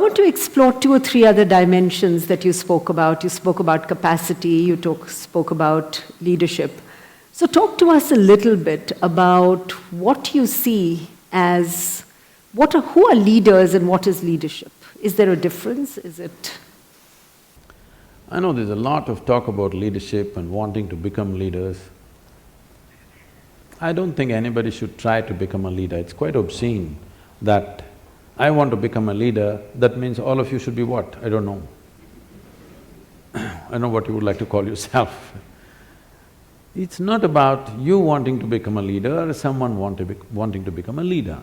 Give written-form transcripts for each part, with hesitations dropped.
want to explore two or three other dimensions that you spoke about. You spoke about capacity, you spoke about leadership. So talk to us a little bit about what you see as, who are leaders and what is leadership? Is there a difference? Is it… I know there's a lot of talk about leadership and wanting to become leaders. I don't think anybody should try to become a leader. It's quite obscene that I want to become a leader, that means all of you should be what? I don't know. I don't know what you would like to call yourself. It's not about you wanting to become a leader or someone wanting to become a leader.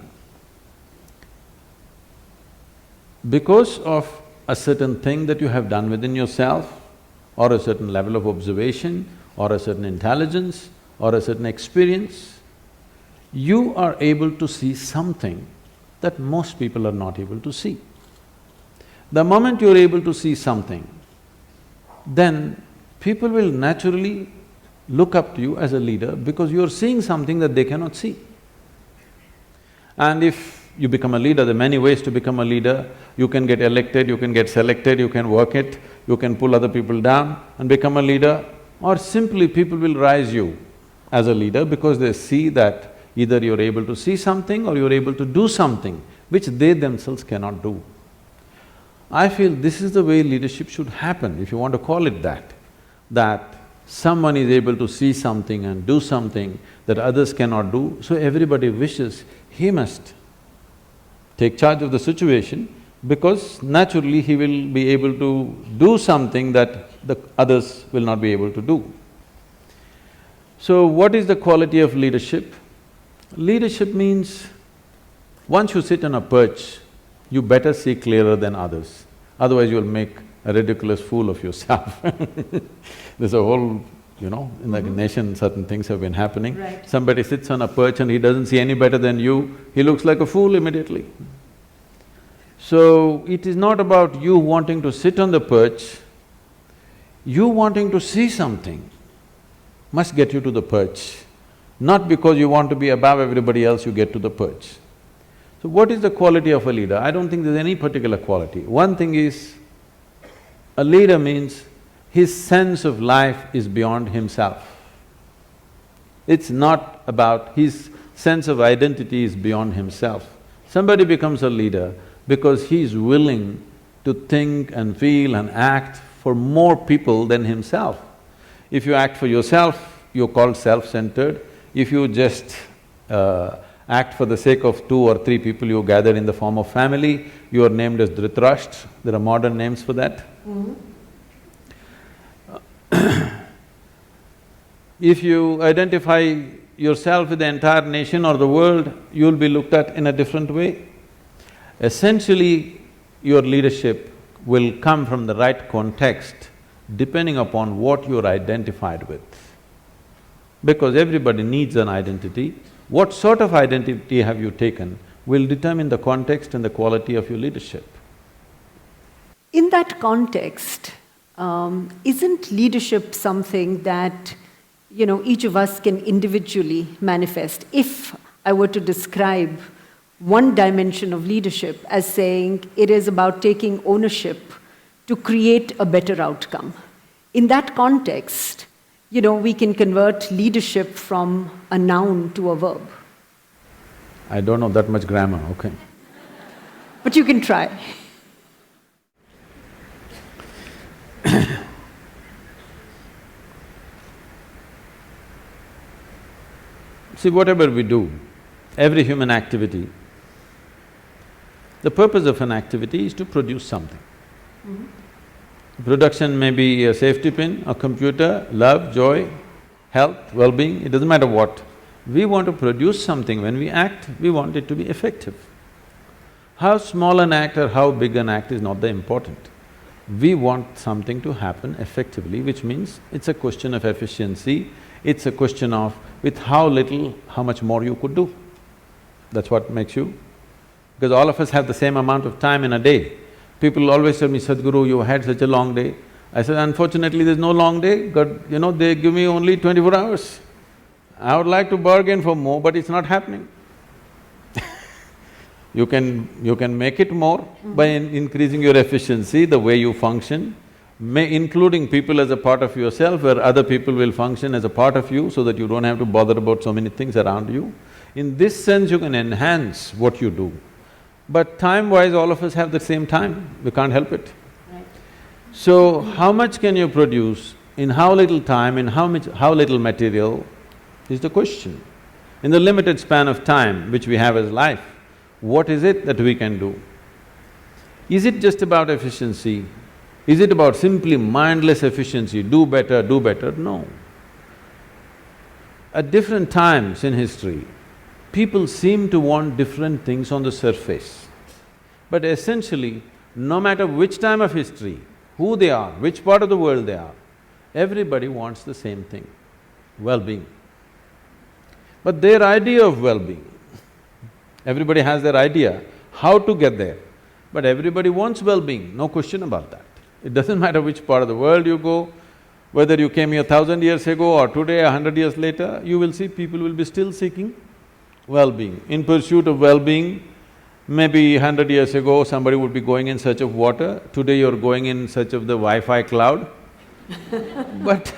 Because of a certain thing that you have done within yourself, or a certain level of observation, or a certain intelligence, or a certain experience, you are able to see something that most people are not able to see. The moment you're able to see something, then people will naturally look up to you as a leader because you're seeing something that they cannot see. And if you become a leader, there are many ways to become a leader. You can get elected, you can get selected, you can work it, you can pull other people down and become a leader, or simply people will rise you as a leader because they see that either you're able to see something or you're able to do something which they themselves cannot do. I feel this is the way leadership should happen, if you want to call it that someone is able to see something and do something that others cannot do, so everybody wishes he must take charge of the situation because naturally he will be able to do something that the others will not be able to do. So what is the quality of leadership? Leadership means once you sit on a perch, you better see clearer than others, otherwise you'll make a ridiculous fool of yourself. There's a whole, in the nation certain things have been happening. Right. Somebody sits on a perch and he doesn't see any better than you, he looks like a fool immediately. So, it is not about you wanting to sit on the perch, you wanting to see something must get you to the perch. Not because you want to be above everybody else, you get to the perch. So what is the quality of a leader? I don't think there's any particular quality. One thing is, a leader means his sense of life is beyond himself. It's not about… his sense of identity is beyond himself. Somebody becomes a leader because he is willing to think and feel and act for more people than himself. If you act for yourself, you're called self-centered. If you just act for the sake of 2 or 3 people you gather in the form of family, you are named as Dhritarashtra. There are modern names for that. If you identify yourself with the entire nation or the world, you'll be looked at in a different way. Essentially, your leadership will come from the right context depending upon what you're identified with. Because everybody needs an identity. What sort of identity have you taken will determine the context and the quality of your leadership. In that context, isn't leadership something that, each of us can individually manifest? If I were to describe one dimension of leadership as saying it is about taking ownership to create a better outcome. In that context, we can convert leadership from a noun to a verb. I don't know that much grammar, okay. But you can try. See, whatever we do, every human activity, the purpose of an activity is to produce something. Production may be a safety pin, a computer, love, joy, health, well-being, it doesn't matter what. We want to produce something. When we act, we want it to be effective. How small an act or how big an act is not the important. We want something to happen effectively, which means it's a question of efficiency, it's a question of with how little, how much more you could do. That's what makes you… because all of us have the same amount of time in a day. People always tell me, Sadhguru, you had such a long day. I said, unfortunately there's no long day, God, they give me only 24 hours. I would like to bargain for more, but it's not happening. You can make it more by increasing your efficiency, the way you function, including people as a part of yourself, where other people will function as a part of you so that you don't have to bother about so many things around you. In this sense, you can enhance what you do. But time-wise, all of us have the same time, we can't help it. Right. So, how much can you produce, in how little time, in how little material, is the question. In the limited span of time which we have as life, what is it that we can do? Is it just about efficiency? Is it about simply mindless efficiency, do better, do better? No. At different times in history, people seem to want different things on the surface. But essentially, no matter which time of history, who they are, which part of the world they are, everybody wants the same thing, well-being. But their idea of well-being, everybody has their idea how to get there, but everybody wants well-being, no question about that. It doesn't matter which part of the world you go, whether you came here 1,000 years ago or today, 100 years later, you will see people will be still seeking well-being. In pursuit of well-being, maybe 100 years ago somebody would be going in search of water, today you're going in search of the Wi-Fi cloud but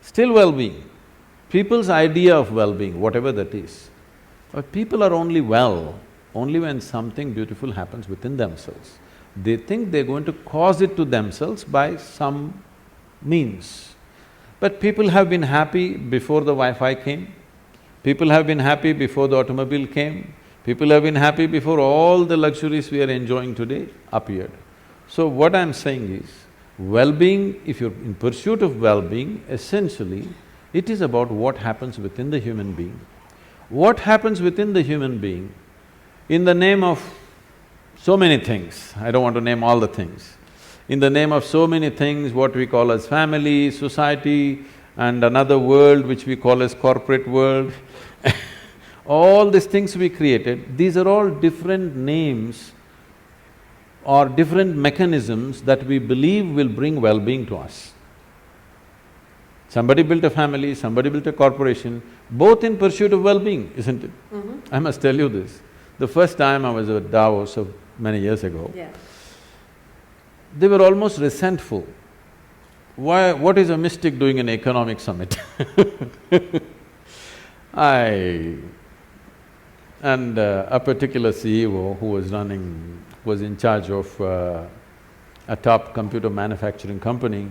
still well-being. People's idea of well-being, whatever that is, but people are only well only when something beautiful happens within themselves. They think they're going to cause it to themselves by some means. But people have been happy before the Wi-Fi came, people have been happy before the automobile came, people have been happy before all the luxuries we are enjoying today appeared. So what I'm saying is, well-being, if you're in pursuit of well-being, essentially, it is about what happens within the human being. What happens within the human being, in the name of so many things, I don't want to name all the things, in the name of so many things, what we call as family, society, and another world which we call as corporate world all these things we created, these are all different names or different mechanisms that we believe will bring well-being to us. Somebody built a family, somebody built a corporation, both in pursuit of well-being, isn't it? I must tell you this. The first time I was at Davos so many years ago, they were almost resentful. Why… what is a mystic doing an economic summit? A particular CEO who was in charge of a top computer manufacturing company,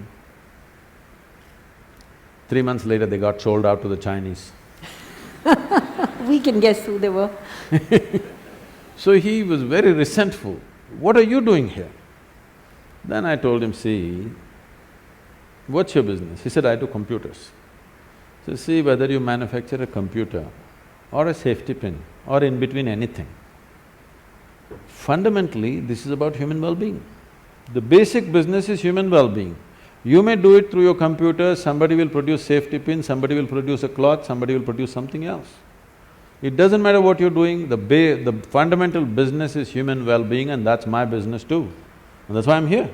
3 months later they got sold out to the Chinese. We can guess who they were. So he was very resentful. What are you doing here? Then I told him, see, what's your business? He said, I do computers. So see, whether you manufacture a computer or a safety pin or in between anything, fundamentally this is about human well-being. The basic business is human well-being. You may do it through your computer, somebody will produce safety pin, somebody will produce a cloth, somebody will produce something else. It doesn't matter what you're doing, the fundamental business is human well-being, and that's my business too. And that's why I'm here.